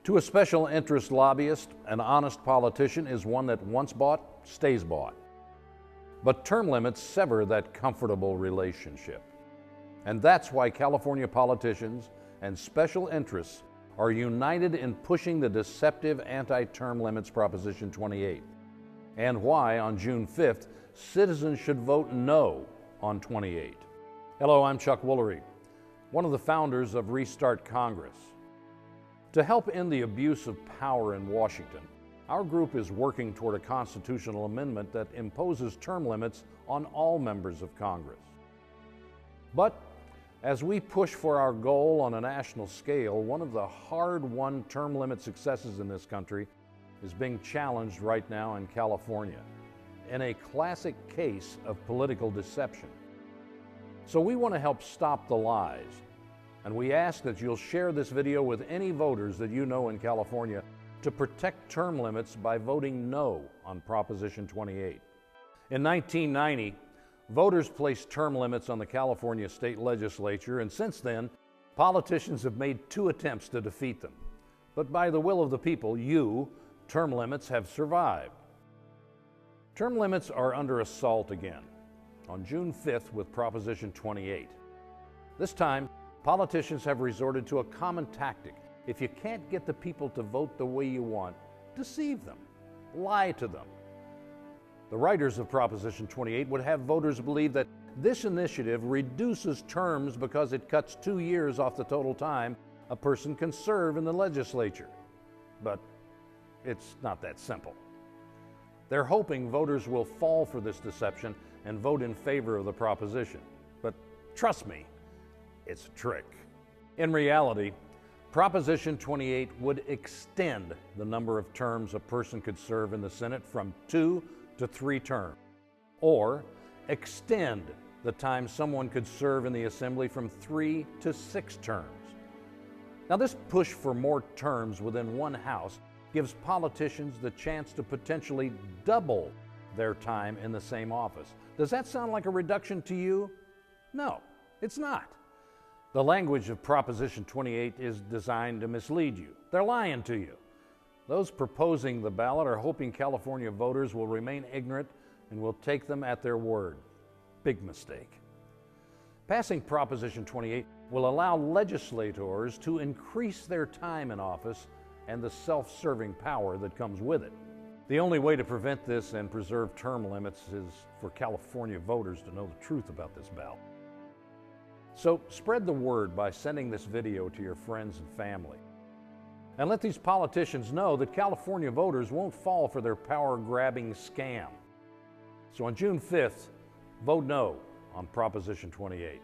To a special interest lobbyist, an honest politician is one that once bought, stays bought. But term limits sever that comfortable relationship. And that's why California politicians and special interests are united in pushing the deceptive anti-term limits Proposition 28, and why on June 5th, citizens should vote no on 28. Hello, I'm Chuck Woolery, one of the founders of Restart Congress. To help end the abuse of power in Washington, our group is working toward a constitutional amendment that imposes term limits on all members of Congress. But as we push for our goal on a national scale, one of the hard-won term limit successes in this country is being challenged right now in California, in a classic case of political deception. So we want to help stop the lies, and we ask that you'll share this video with any voters that you know in California to protect term limits by voting no on Proposition 28. In 1990, voters placed term limits on the California state legislature, and since then, politicians have made 2 attempts to defeat them. But by the will of the people, term limits have survived. Term limits are under assault again on June 5th with Proposition 28. This time, politicians have resorted to a common tactic. If you can't get the people to vote the way you want, deceive them, lie to them. The writers of Proposition 28 would have voters believe that this initiative reduces terms because it cuts 2 years off the total time a person can serve in the legislature. But it's not that simple. They're hoping voters will fall for this deception and vote in favor of the proposition. But trust me, it's a trick. In reality, Proposition 28 would extend the number of terms a person could serve in the Senate from 2 to 3 terms, or extend the time someone could serve in the Assembly from 3 to 6 terms. Now, this push for more terms within one house gives politicians the chance to potentially double their time in the same office. Does that sound like a reduction to you? No, it's not. The language of Proposition 28 is designed to mislead you. They're lying to you. Those proposing the ballot are hoping California voters will remain ignorant and will take them at their word. Big mistake. Passing Proposition 28 will allow legislators to increase their time in office and the self-serving power that comes with it. The only way to prevent this and preserve term limits is for California voters to know the truth about this ballot. So spread the word by sending this video to your friends and family. And let these politicians know that California voters won't fall for their power-grabbing scam. So on June 5th, vote no on Proposition 28.